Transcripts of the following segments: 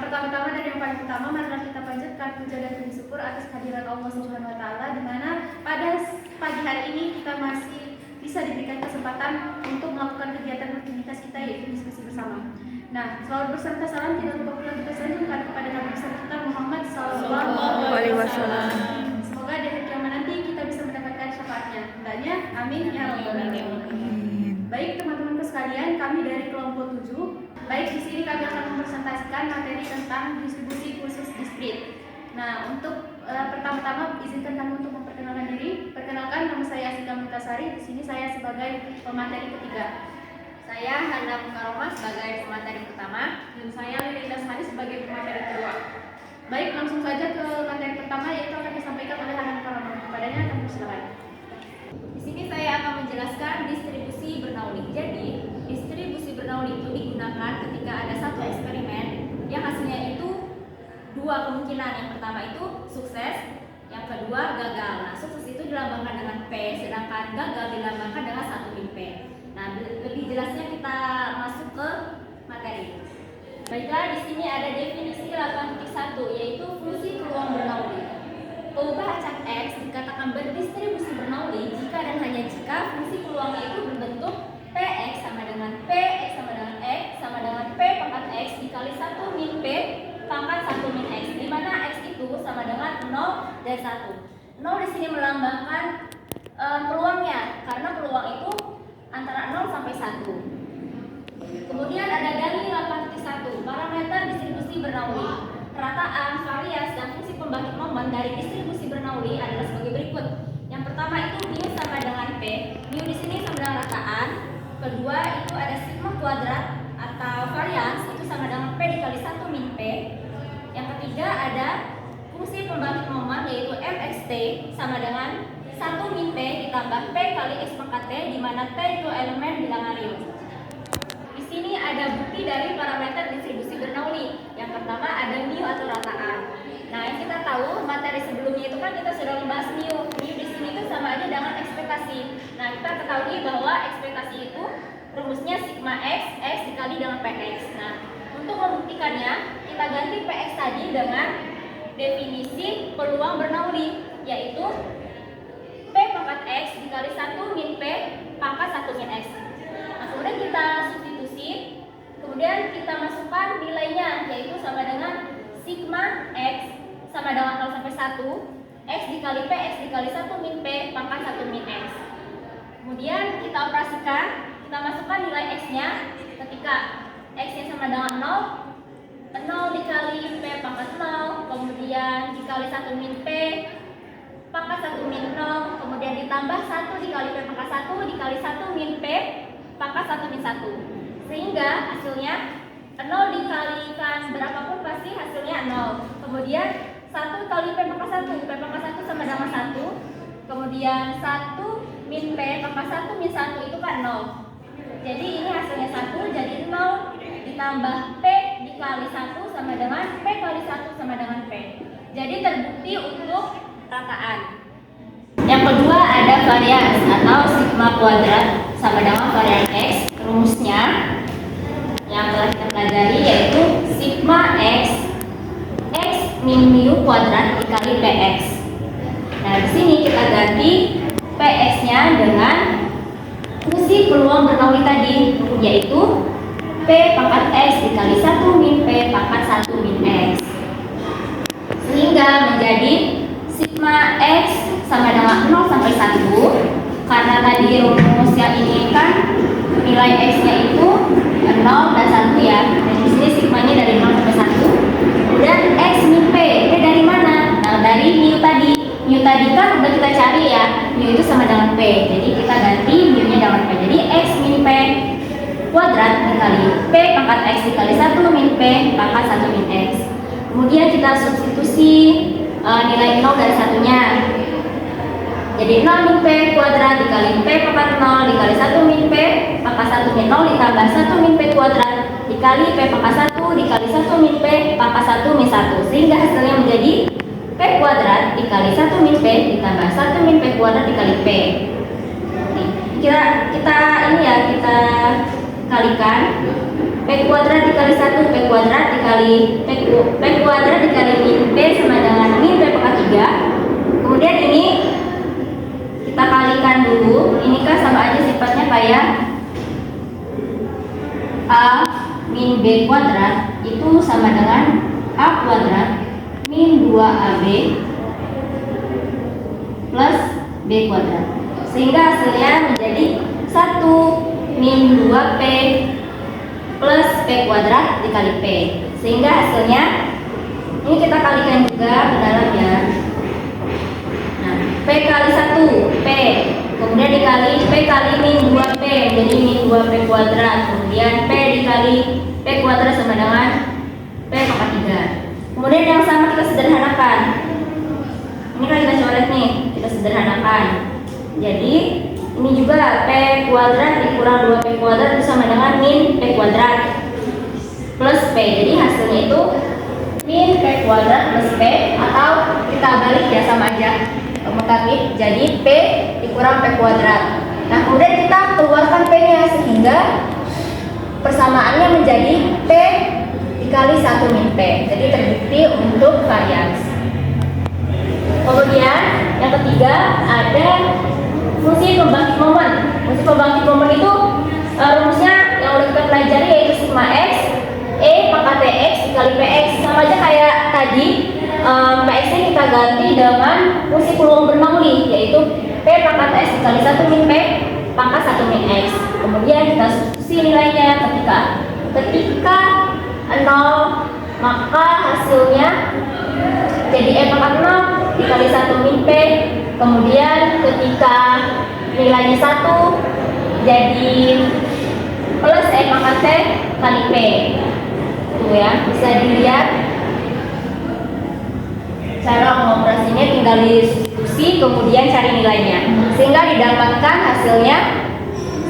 pertama-tama dari yang paling utama, marilah kita panjatkan puja dan puji syukur atas kehadiran Allah Subhanahu wa taala, di mana pada pagi hari ini kita masih bisa diberikan kesempatan untuk melakukan kegiatan rutinitas kita, yaitu diskusi bersama. Nah, selalu berserta salam tidak lupa pula kita sanjungkan kepada Nabi besar kita Muhammad sallallahu alaihi wasallam. Semoga di hari kiamat nanti kita bisa mendapatkan syafaatnya. Hendaknya amin ya rabbal alamin. Baik teman-teman sekalian, kami dari kelompok 7. Baik, di sini kami akan mempresentasikan materi tentang distribusi khusus distrik. Nah, untuk pertama-tama izinkan kami untuk memperkenalkan diri. Perkenalkan, nama saya Asika Mutasari. Di sini saya sebagai pemateri ketiga. Saya Hana Mukaromah sebagai pemateri pertama, dan saya Lili Dasmani sebagai pemateri kedua. Baik, langsung saja ke materi pertama, yaitu akan disampaikan oleh Hana Mukaromah. Kepadanya kami persilakan. Di sini saya akan menjelaskan distribusi Bernoulli. Jadi, distribusi Bernoulli itu digunakan ketika ada satu eksperimen yang hasilnya itu dua kemungkinan. Yang pertama itu sukses, yang kedua gagal. Nah, sukses itu dilambangkan dengan P, sedangkan gagal dilambangkan dengan 1 min P. Nah, lebih jelasnya kita masuk ke materi. Baiklah, di sini ada definisi 8.1, yaitu fungsi peluang Bernoulli. Perubahan cat X dikatakan berdistribusi Bernoulli jika dan hanya jika fungsi peluangnya itu berbentuk Px sama dengan Px sama dengan X sama dengan P pangkat X dikali 1 min P pangkat 1 min X, di mana X itu sama dengan 0 dan 1. 0 di sini melambangkan peluangnya, karena peluang itu antara 0 sampai 1. Kemudian ada dari 8.1, parameter distribusi Bernoulli. Rataan, varias, dan fungsi pembangkit momen dari distribusi Bernoulli adalah sebagai berikut. Yang pertama itu mu sama dengan P. Mu di sini sama dengan rataan. Kedua itu ada sigma kuadrat atau varians, itu sama dengan P dikali 1 min P. Yang ketiga ada fungsi pembangkit momen, yaitu mxt sama dengan 1 min P ditambah P kali X pangkat T, di mana T itu elemen bilangan real. Di sini ada bukti dari parameter distribusi Bernoulli. Yang pertama ada mu atau rataan. Nah, yang kita tahu materi sebelumnya itu kan kita sudah membahas mu. Mu di sini itu sama aja dengan ekspektasi. Nah, kita ketahui bahwa ekspektasi itu rumusnya sigma X, X dikali dengan Px. Nah, untuk membuktikannya kita ganti Px tadi dengan definisi peluang Bernoulli, yaitu P pangkat X dikali 1 min P pangkat 1 min X. Nah, kemudian kita substitusi, kemudian kita masukkan nilainya, yaitu sama dengan sigma X sama dengan 0 sampai 1 X dikali P X dikali 1 min P pangkat 1 min X. Kemudian kita operasikan, kita masukkan nilai X nya ketika X nya sama dengan 0 dikali P pangkat 0, kemudian dikali 1 min P pangkat 1 min 0, kemudian ditambah 1 dikali P pangkat 1 dikali 1 min P pangkat 1 min 1, sehingga hasilnya 0 dikalikan berapapun pasti hasilnya 0. Kemudian 1 kali P pangkat 1, P pangkat 1 sama dengan 1, kemudian 1 min P pangkat 1 min 1 itu kan 0. Jadi ini hasilnya 1, jadi 0 ditambah P dikali 1 sama dengan P kali 1 sama dengan P. Jadi terbukti untuk rataan. Yang kedua ada varians atau sigma kuadrat sama dengan varian X. Rumusnya yang telah kita pelajari yaitu sigma X min mu kuadrat dikali Px. Nah, di sini kita ganti Px-nya dengan fungsi peluang Bernoulli tadi, yaitu P pangkat X dikali 1 min P pangkat 1 min X, sehingga menjadi sigma X sama dengan 0 sampai 1, karena tadi rumusnya ini kan nilai X nya itu 0 dan 1 ya, dan di sini sigmanya dari 0 sampai 1. Kemudian X min P, P dari mana? Nah, dari mu tadi. Mu tadi kan udah kita cari ya, mu itu sama dengan P, jadi kita ganti mu nya dengan P. Jadi X min P kuadrat dikali P pangkat X dikali 1 min P pangkat 1 min X. Kemudian kita substitusi nilai 0 dari satunya. Jadi 0 min P kuadrat dikali P pangkat 0 dikali 1 min P pangkat 1 min 0 ditambah 1 min P kuadrat dikali P pangkat 1 dikali 1 min P pangkat 1 min 1, sehingga hasilnya menjadi P kuadrat dikali 1 min P ditambah 1 min P kuadrat dikali P. Kita ini ya, kita kalikan. P kuadrat dikali 1, P kuadrat dikali P kuadrat dikali min P sama dengan min P pangkat 3. Kemudian ini kita kalikan dulu. Ini kan sama aja sifatnya kayak A min B kuadrat itu sama dengan A kuadrat min 2AB plus B kuadrat. Sehingga hasilnya menjadi 1 min 2P plus P kuadrat dikali P. Sehingga hasilnya ini kita kalikan juga ke dalam ya. Nah, P kali 1 P, kemudian dikali P kali min 2P, jadi min 2P kuadrat. Kemudian P dikali P kuadrat sama dengan P pangkat 3. Kemudian yang sama kita sederhanakan. Ini kan kita coret nih, kita sederhanakan. Jadi ini juga P kuadrat dikurang 2P kuadrat itu sama dengan min P kuadrat plus P. Jadi hasilnya itu min P kuadrat plus P, atau kita balik ya, sama aja komutatif, jadi P dikurang P kuadrat. Nah, kemudian kita keluarkan P nya sehingga persamaannya menjadi P dikali 1 min P. Jadi terbukti untuk varians. Kemudian yang ketiga ada fungsi pembangkit momen. Fungsi pembangkit momen itu rumusnya yang udah kita pelajari, yaitu sigma x E pangkat Tx dikali Px. Sama aja kayak tadi, Px ini kita ganti dengan fungsi peluang Bernoulli, yaitu P pangkat x dikali 1 min P pangkat 1 min x. Kemudian kita substitusi nilainya ketika 0, maka hasilnya jadi E pangkat 0 dikali 1 min P. Kemudian ketika nilainya 1 jadi plus E pangkat T kali P. Tuh ya, bisa dilihat cara mengoperasinya, tinggal disubstitusi kemudian cari nilainya, sehingga didapatkan hasilnya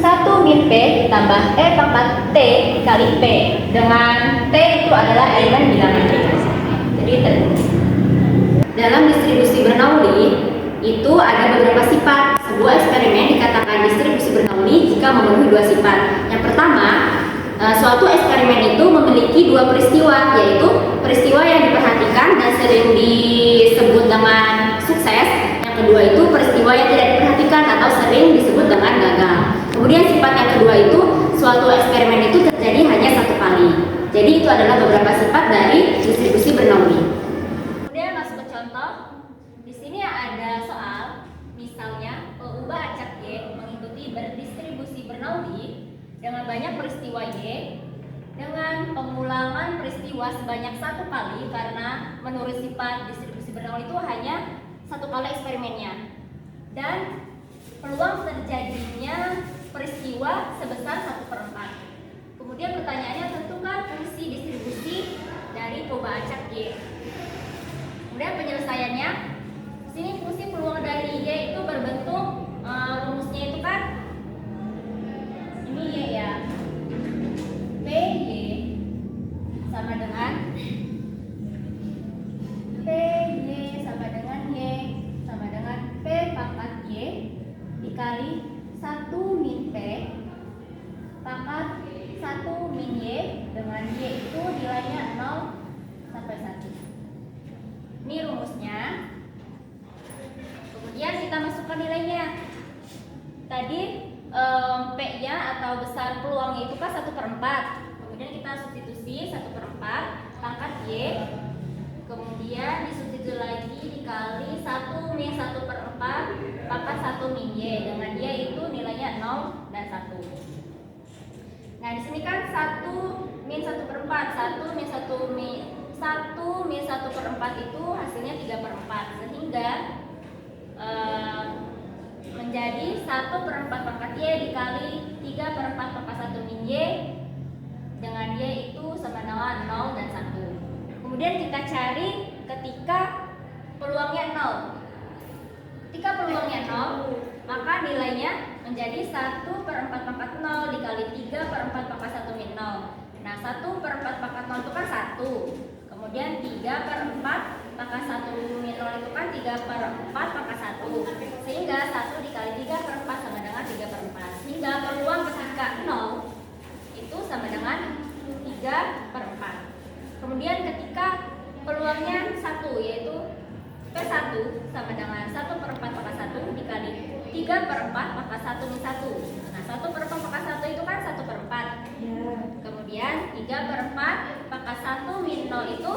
1 min P ditambah E pangkat T kali P, dengan T itu adalah elemen bilangan ring. Jadi dalam distribusi Bernoulli itu ada beberapa sifat. Sebuah eksperimen dikatakan distribusi Bernoulli jika memenuhi dua sifat. Yang pertama, suatu eksperimen itu memiliki dua peristiwa, yaitu peristiwa yang diperhatikan dan sering disebut dengan sukses. Yang kedua itu peristiwa yang tidak diperhatikan atau sering disebut dengan gagal. Kemudian sifat yang kedua itu suatu eksperimen itu terjadi hanya satu kali. Jadi itu adalah beberapa sifat dari distribusi Bernoulli. Kemudian masuk ke contoh. Di sini ada soal, misalnya ubah acak Y mengikuti berdistribusi Bernoulli dengan banyak peristiwa Y dengan pengulangan peristiwa sebanyak satu kali, karena menurut sifat distribusi Bernoulli itu hanya satu kali eksperimennya, dan peluang terjadinya peristiwa sebesar 1/4. Kemudian pertanyaannya, tentukan fungsi distribusi dari coba acak Y. Kemudian penyelesaiannya, sini fungsi peluang dari Y itu berbentuk rumusnya itu kan ini Y ya, PY sama dengan PY sama dengan Y sama dengan P pangkat Y dikali 1 min P pangkat 1 min Y, dengan Y itu nilainya 0 sampai 1. Ini rumusnya. Kemudian kita masukkan nilainya. Tadi P-nya atau besar peluangnya itu kan 1/4. Kemudian kita substitusi 1/4 pangkat Y. Kemudian disubstitusi lagi dikali 1 min 1/4 pangkat 1 min Y, dengan Y itu nilainya 0 dan 1. Nah, di sini kan 1 min 1/4, 1 min 1/4 itu hasilnya 3/4, sehingga menjadi 1/4 pangkat Y dikali 3/4 pangkat 1 min Y, dengan Y itu sama dengan 0 dan 1. Kemudian kita cari ketika peluangnya 0. Ketika peluangnya 0, maka nilainya menjadi 1/4 pangkat 0 dikali 3/4 pangkat 1 min 0. Nah, 1/4 pangkat 0 itu kan 1. Kemudian 3/4 pangkat 1 min 0 itu kan 3/4 pangkat 1. Sehingga 1 dikali 3/4 sama dengan 3/4. Sehingga peluang ketika 0 itu sama dengan 3/4. Kemudian ketika peluangnya 1, yaitu P1 sama dengan 1/4 pangkat 1 dikali 3/4 pangkat 1 min 1. Nah, 1/4 pangkat 1 itu kan 1/4. Ya. Kemudian 3/4 pangkat 1 min 0 itu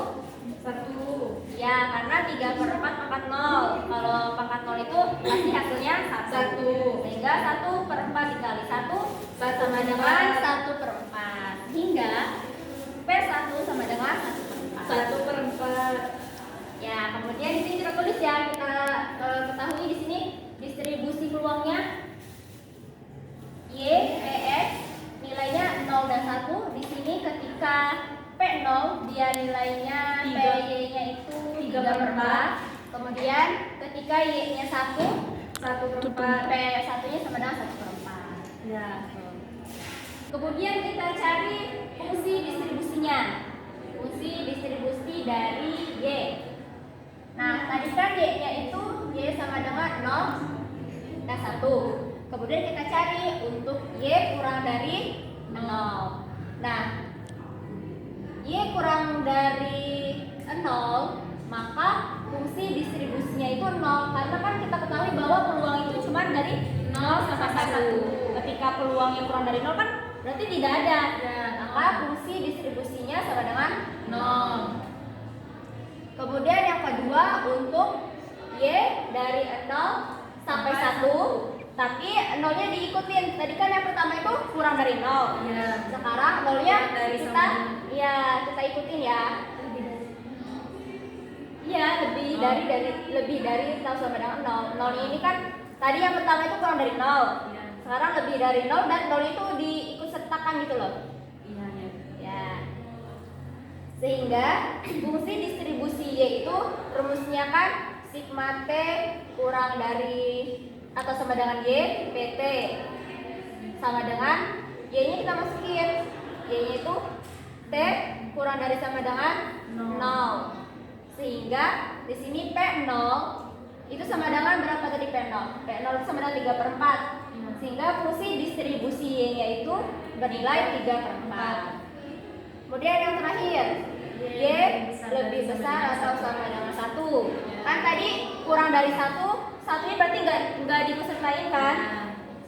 1. ya, karena 3/4 pangkat 0. Kalau pangkat 0 itu pasti hasilnya 1. Sehingga 1/4 dikali 1 sama dengan 1/4. Hingga P1 sama dengan 1/4. 1/4. Ya, kemudian di sini kita tulis ya, kita ketahui di sini distribusi peluangnya Y, PX nilainya 0 dan 1. Di sini ketika P0 dia nilainya PY-nya itu 3/4. Kemudian ketika Y-nya 1, 1/4. P1-nya sama dengan 1/4. Ya. Kemudian kita cari fungsi distribusinya. Fungsi distribusi dari Y. Nah, tadi kan Y-nya itu Y sama dengan 0 dan 1. Kemudian kita cari untuk Y kurang dari 0. Nah, Y kurang dari 0, maka fungsi distribusinya itu 0. Karena kan kita ketahui bahwa peluang itu cuma dari 0 sampai 1. Ketika peluangnya kurang dari 0 kan berarti tidak ada. Maka fungsi distribusinya sama dengan 0. Kemudian yang kedua untuk Y dari 0 sampai 1, tapi 0-nya diikutin. Tadi kan yang pertama itu kurang dari 0. Ya. Sekarang 0-nya Dari kita sama. kita ikutin ya. Iya, lebih dari 0 sama dengan 0. 0 ini kan tadi yang pertama itu kurang dari 0. Ya. Sekarang lebih dari 0 dan 0 itu diikut sertakan gitu loh. Iya, ya. Ya. Sehingga fungsi distribusi Y itu rumusnya kan sigma T kurang dari atau sama dengan Y PT sama dengan Y-nya kita masukin. Y-nya itu T kurang dari sama dengan 0. Sehingga di sini P0 itu sama dengan berapa tadi P0? P0 itu sama dengan 3/4. Sehingga fungsi distribusi Y-nya itu bernilai 3/4. Kemudian yang terakhir, Y lebih besar atau sama dengan 1. Kan tadi kurang dari 1, satunya berarti nggak diikutsertain kan?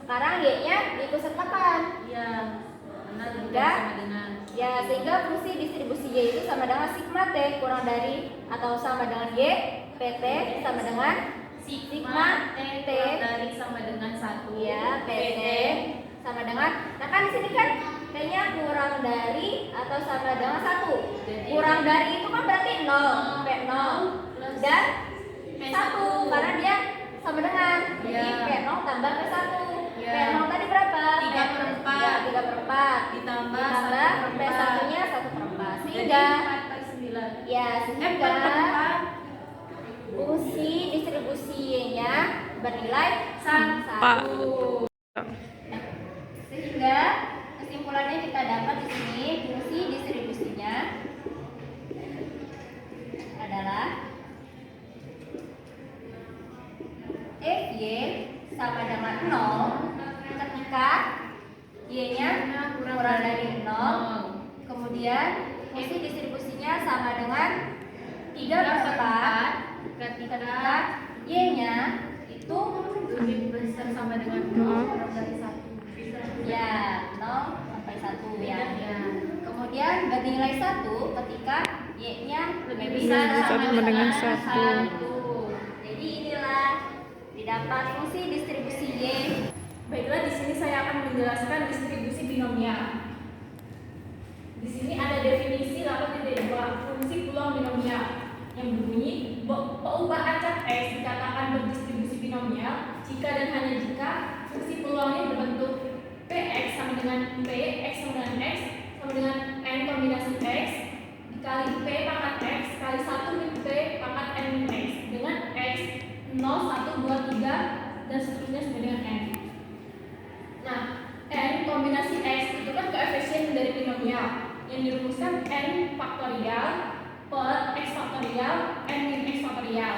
Sekarang Y-nya diikutsertakan. Iya. Karena Sehingga sama dengan sehingga fungsi distribusi Y itu sama dengan sigma T kurang dari atau sama dengan Y PT sama dengan sigma T dari sama dengan 1. ya PT sama dengan. Nah kan di sini kan T-nya kurang dari atau sama dengan 1. Jadi Kurang dari itu kan berarti 0, P0 dan P1. 1 karena dia sama dengan. Jadi Iya. P0 tambah P1. Iya. P0 tadi berapa? 3/4. Ya, 3/4. ditambah Ditambah 1/4. P1-nya 1/4. Jadi Sehingga 4/9. ya sehingga 4/4 fungsi distribusi Y-nya bernilai 1. Sehingga kesimpulannya kita dapat di sini fungsi distribusinya adalah Fy sama dengan 0 ketika Y-nya kurang dari 0. Kemudian fungsi distribusinya sama dengan 3/4 ketika Y-nya itu lebih besar sama dengan 0 kurang dari 1. ya 0 sampai 1 ya. Ya. Kemudian bernilai 1 ketika Y-nya lebih besar sama dengan 1. Jadi inilah didapat fungsi distribusi Y. Baiklah, di sini saya akan menjelaskan distribusi binomial. Di sini ada definisi 8.2 fungsi peluang binomial yang berbunyi peubah acak X dikatakan berdistribusi binomial jika dan hanya jika fungsi peluangnya berbentuk Px sama dengan P, X sama dengan X sama dengan N kombinasi X dikali P pangkat X kali 1 min P pangkat N min X dengan X 0, 1, 2, 3 dan seterusnya sampai dengan N. Nah, N kombinasi X itu kan koefisien dari binomial yang dirumuskan N faktorial per X faktorial N min X faktorial.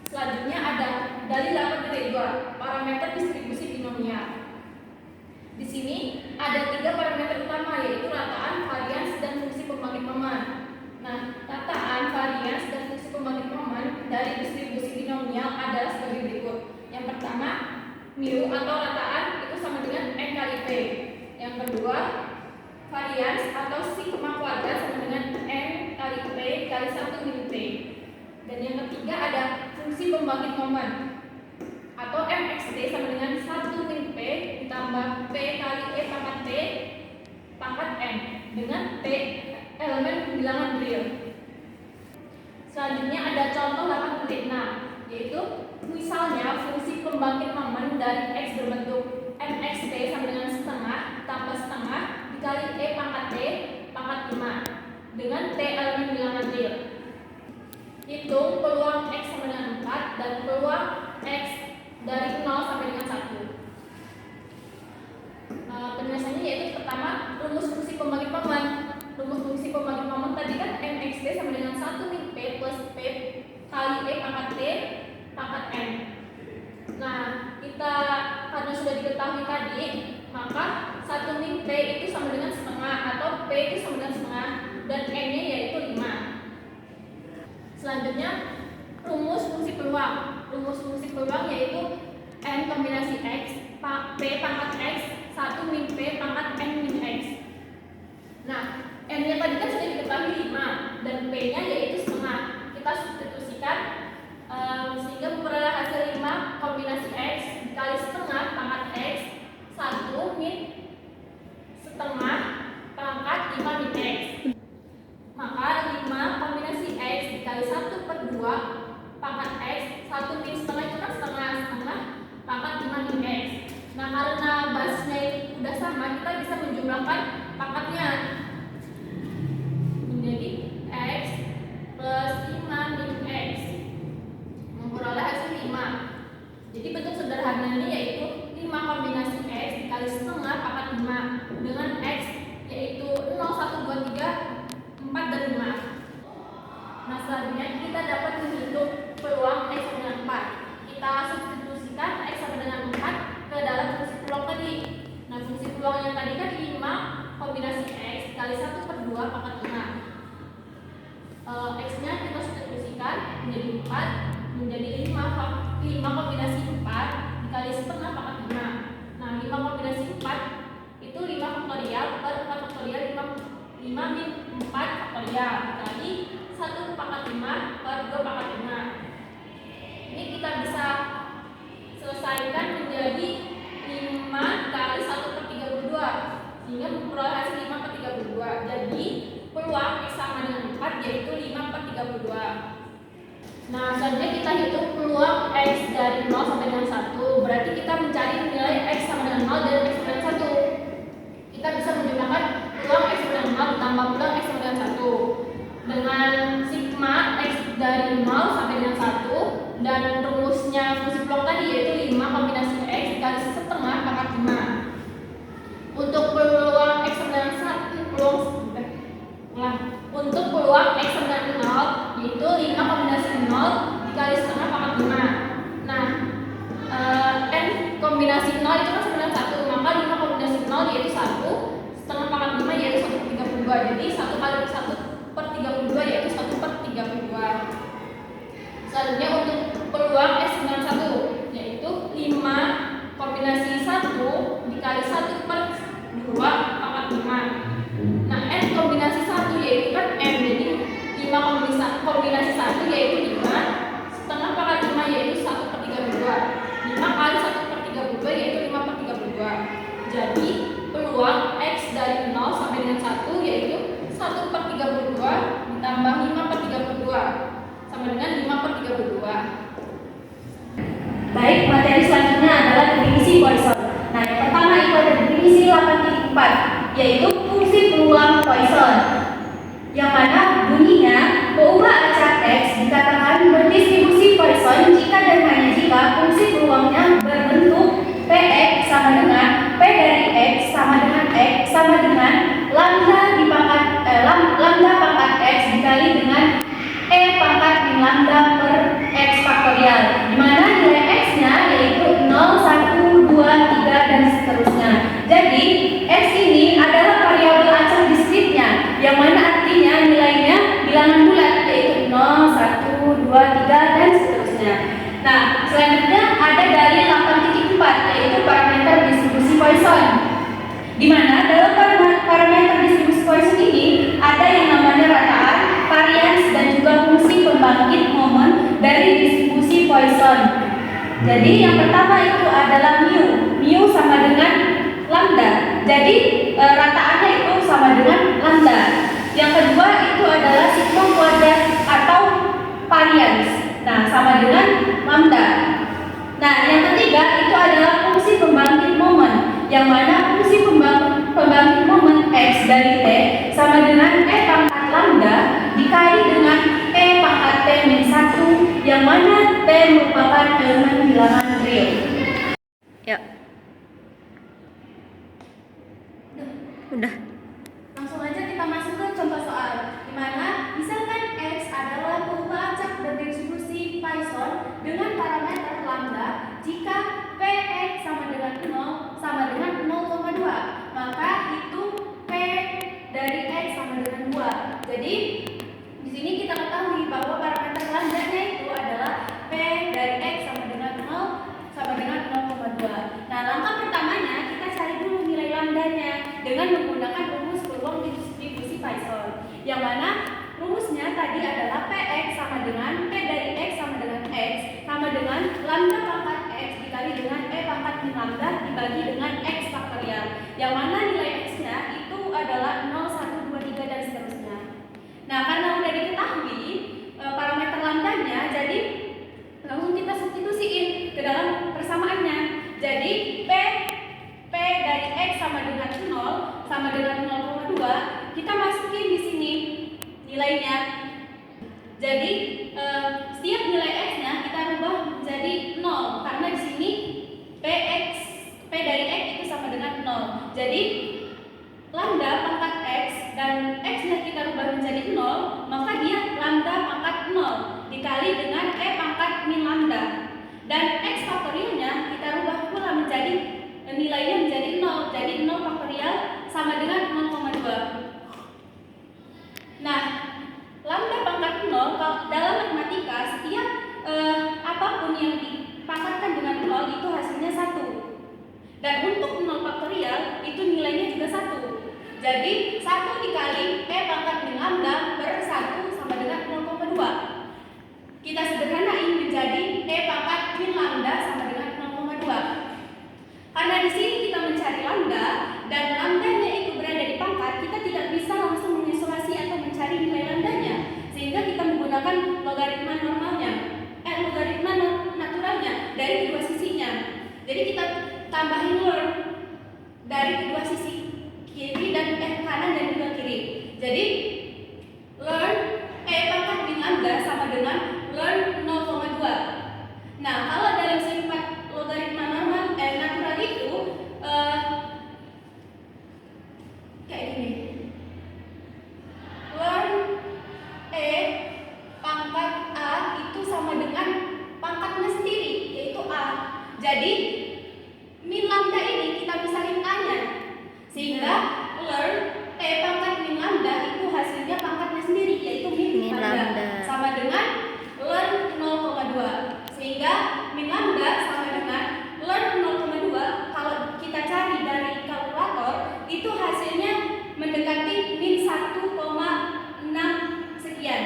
Selanjutnya ada dalil 8.2 parameter distribusi binomial. Di sini ada 3 parameter utama yaitu rataan, varians, atau rataan itu sama dengan N kali P. Yang kedua, varians atau sigma kuadrat sama dengan N kali P kali 1 min P. Dan yang ketiga ada fungsi pembangkit momen atau MXT sama dengan 1 min P ditambah P kali E pangkat T pangkat N dengan T elemen bilangan real. Selanjutnya ada contoh 8.6, yaitu misalnya fungsi pembangkit momen dari X berbentuk MXT sama dengan setengah tambah setengah dikali E pangkat T pangkat 5 dengan T elemen bilangan real. Hitung peluang X sama dengan 4 dan peluang X dari 0 sampai dengan 1. Penjelasannya yaitu pertama, rumus fungsi pembangkit momen. Rumus fungsi pembangkit momen tadi kan MXT sama dengan 1 min P plus P kali E pangkat T pangkat N. Nah, kita karena sudah diketahui tadi, maka 1 min P itu sama dengan setengah atau P itu sama dengan setengah dan N-nya yaitu 5. Selanjutnya, rumus fungsi peluang. Rumus fungsi peluang yaitu N kombinasi X P pangkat X 1 min P pangkat N min X. Nah, N-nya tadi kan sudah diketahui 5 dan P-nya yaitu setengah. Kita substitusikan sehingga memperoleh hasil 5 kombinasi X dikali setengah pangkat X 1 min setengah pangkat 5 min X. Maka 5 kombinasi X dikali 1/2 pangkat X 1 min setengah itu kan setengah pangkat 5 min X. Nah, karena basisnya itu udah sama, kita bisa menjumlahkan pangkatnya menjadi X plus 5 min X memperoleh hasil 5. Jadi bentuk sederhananya yaitu 5 kombinasi X dikali setengah pangkat 5 dengan X yaitu 0, 1, 2, 3, 4, dan 5. Nah, selanjutnya kita dapat menghitung peluang X sama dengan 4. Kita substitusikan X sama dengan 4 ke dalam fungsi peluang tadi. Nah, fungsi peluang yang tadi kan 5 kombinasi X dikali 1/2 pangkat 5. X-nya kita substitusikan menjadi 4 menjadi 5 kombinasi 4 dikali setengah pangkat 5. Nah, 5 kombinasi 4 itu 5 faktorial per 4 faktorial 5 min 4 faktorial dikali 1 pangkat 5 per 2 pangkat 5. Ini kita bisa selesaikan menjadi 5 kali 1/32 sehingga memperoleh hasil 5/32. Jadi peluang X sama dengan 4 yaitu 5/32. Nah, selanjutnya kita hitung peluang X dari 0 sampai dengan 1. Berarti kita mencari nilai X sama dengan 0 dan X sama dengan 1. Kita bisa menjumlahkan peluang X sama dengan 0 ditambah peluang X sama dengan 1 dengan sigma X dari 0 sampai dengan 1 dan rumusnya fungsi peluang tadi yaitu 5 kombinasi X dikali setengah pangkat 5. Untuk peluang X sama dengan 1 untuk peluang X sama dengan 0 yaitu 5 kombinasi 0 dikali setengah pangkat 5. Nah, N kombinasi 0 itu kan sama dengan 1, maka 5 kombinasi 0 yaitu 1 setengah pangkat 5 yaitu 1/32. Jadi 1 kali 1/32 yaitu 1/32. Selanjutnya untuk peluang X dengan 1 yaitu 5 kombinasi 1 dikali 1/2 pangkat 5. Nah, N kombinasi 1 yaitu kan M, jadi 5 kombinasi 1 yaitu 5 setengah pangkat 5 yaitu 1/32. 5 kali 1/32 yaitu 5/32. Jadi peluang X dari 0 sampai dengan 1 yaitu 1/32 ditambah 5/32 sama dengan 5/32. Baik, materi selanjutnya adalah definisi Poisson. Nah, yang pertama itu ada definisi 8.4 yaitu fungsi peluang Poisson, yang mana bunyinya bahwa acak X dikatakan berdistribusi Poisson jika dan hanya jika fungsi peluangnya berbentuk Px sama dengan P dari X sama dengan X sama dengan lambda pangkat X dikali dengan E pangkat min lambda per X faktorial, di mana nilai X-nya yaitu 0, 1, 2, 3, dan seterusnya. Jadi X ini adalah variabel acak diskripnya, yang mana artinya nilainya bilangan bulat yaitu 0, 1, 2, 3, dan seterusnya. Nah, selanjutnya ada dari 8.4 yaitu Jadi yang pertama itu adalah mu. Mu sama dengan lambda. Jadi rataannya itu sama dengan lambda. Yang kedua itu adalah sigma kuadrat atau varians. Nah, sama dengan lambda. Nah, yang ketiga itu adalah fungsi pembangkit momen, yang mana fungsi pembangkit momen X dari T sama dengan E pangkat lambda dikali dengan E pangkat T min 1, yang mana T merupakan elemen bilangan real. Ya. Udah. Langsung aja kita masuk ke contoh soal, di mana misalkan X adalah perubahan acak dan distribusi Poisson dengan parameter lambda. Jika Px sama dengan 0 sama dengan 0,2, maka itu P dari X sama dengan 2. Jadi di sini kita ketahui bahwa parameter lambdanya itu adalah P dari X sama dengan 0 sama dengan 0,2. Nah, langkah pertamanya kita cari dulu nilai lambdanya dengan menggunakan rumus peluang distribusi Poisson, yang mana rumusnya tadi adalah Px sama dengan P dari X sama dengan X sama dengan lambda pangkat X dikali dengan E pangkat min lambda dibagi dengan X faktorial, yang mana nilai X-nya itu adalah 0, 1, 2, 3 dan seterusnya. Nah, karena udah diketahui parameter lambdanya, jadi langsung kita substitusiin ke dalam persamaannya. Jadi P dari X sama dengan 0 sama dengan 0,2, kita masukin di sini nilainya. Jadi setiap nilai X-nya kita rubah menjadi 0, karena di sini P dari X itu sama dengan 0. Jadi lambda pangkat X dan X-nya kita rubah menjadi 0, maka dia lambda pangkat 0 dikali dengan E pangkat min lambda. Dan X faktorialnya kita rubah pula menjadi nilainya menjadi 0. Jadi 0 faktorial sama dengan 0,2. Nah, lambda pangkat 0 dalam matematika setiap apapun yang dipangkatkan dengan 0 itu hasilnya 1. Dan untuk 0 faktorial itu nilainya juga 1. Jadi 1 dikali E pangkat min lambda per 1 sama dengan 0,2. Kita sederhanain menjadi E pangkat min lambda sama dengan 0,2. Karena di sini kita mencari lambda dan lambdanya itu berada di pangkat, kita tidak bisa langsung mengisolasi atau mencari nilai lambdanya, sehingga kita menggunakan logaritma normalnya, logaritma naturalnya dari kedua sisinya. Jadi kita tambahin learn dari kedua sisi, kiri dan kanan dan juga kiri. Jadi learn E pangkat min lambda sama dengan learn 0,2. Nah, kalau dalam sifat logaritma natural itu kayak gini. Learn E pangkat A itu sama dengan pangkatnya sendiri, yaitu A. Jadi min lambda ini kita misalin A-nya, sehingga learn E pangkat min lambda itu hasilnya pangkatnya sendiri, yaitu min lambda sama dengan learn 0,2. Sehingga min lambda sama dengan learn 0,2. Kalau kita cari dari kalkulator itu hasilnya mendekati min 1,6 sekian.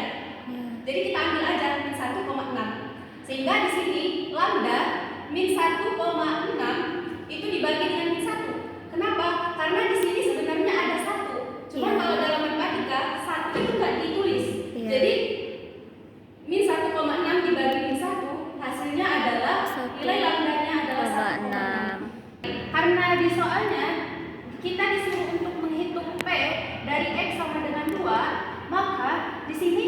Jadi kita ambil aja min 1,6. Sehingga di sini lambda min 1,6 itu dibagi dengan min 1. Kenapa? Karena di sini sebenarnya ada 1. Cuma kalau dalam matematika 1 itu nggak ditulis. Jadi min 1,6 dibagi min 1 hasilnya adalah nilai lambdanya adalah 1,6. Karena di soalnya kita disuruh untuk menghitung P dari X sama dengan 2, maka di sini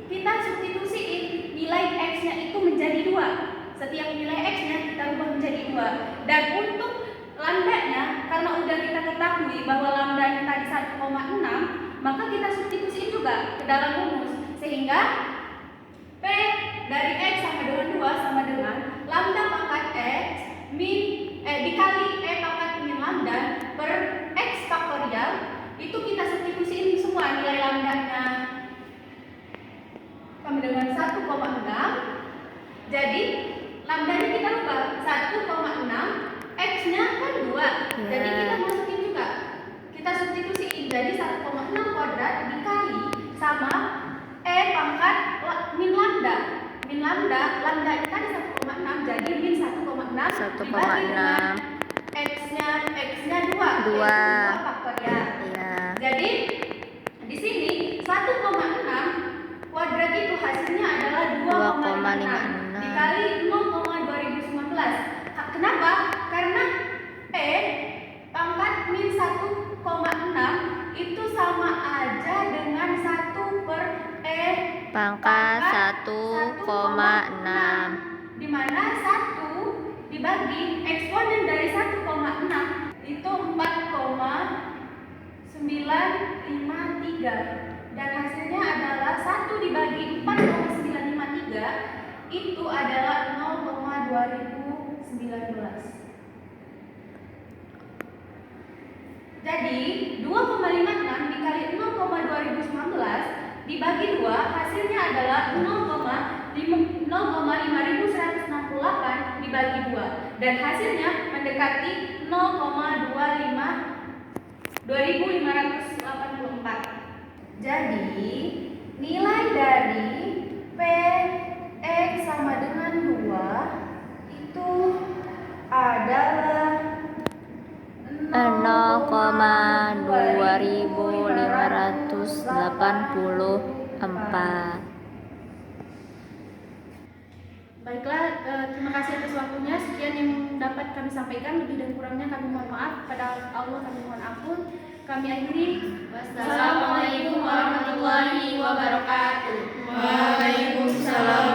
kita substitusiin nilai X-nya itu menjadi 2. Setiap nilai X-nya kita ubah menjadi 2. Dan untuk lambdanya, karena udah kita ketahui bahwa lambdanya tadi 1,6, maka kita substitusiin juga ke dalam rumus, sehingga P dari X sama dengan 2 sama dengan lambda pangkat X dikali E pangkat min lambda per X faktorial. Itu kita substitusiin semua nilai lambdanya sama dengan 1,6. Jadi lambdanya kita ubah 1,6, X-nya kan 2. Jadi kita masukin juga, kita substitusiin jadi 1,6 kuadrat dikali sama E pangkat min lambda. Min lambda, lambda tadi 1,6 jadi min 1. dengan X-nya 2. Dua. Faktorial. Iya. Jadi di sini 1,6 kuadrat itu hasilnya adalah 2,56 dikali 0,2019. Kenapa? Karena P pangkat min 1,6 itu sama aja dengan 1 per E Pangkat 1,6. di mana 1 dibagi eksponen dari 1,6 itu 4,953 dan hasilnya adalah 1 dibagi 4,953 itu adalah 0,2019. Jadi 2,56 dikali 0,2019 dibagi 2 hasilnya adalah 0,5168 dibagi 2 dan hasilnya mendekati 0,2584. Jadi nilai dari Px sama dengan 2 itu adalah 0,2584. Baiklah, terima kasih atas waktunya. Sekian yang dapat kami sampaikan. Lebih dan kurangnya kami mohon maaf. Pada Allah kami mohon ampun. Kami akhiri. Wassalamualaikum warahmatullahi wabarakatuh. Waalaikumsalam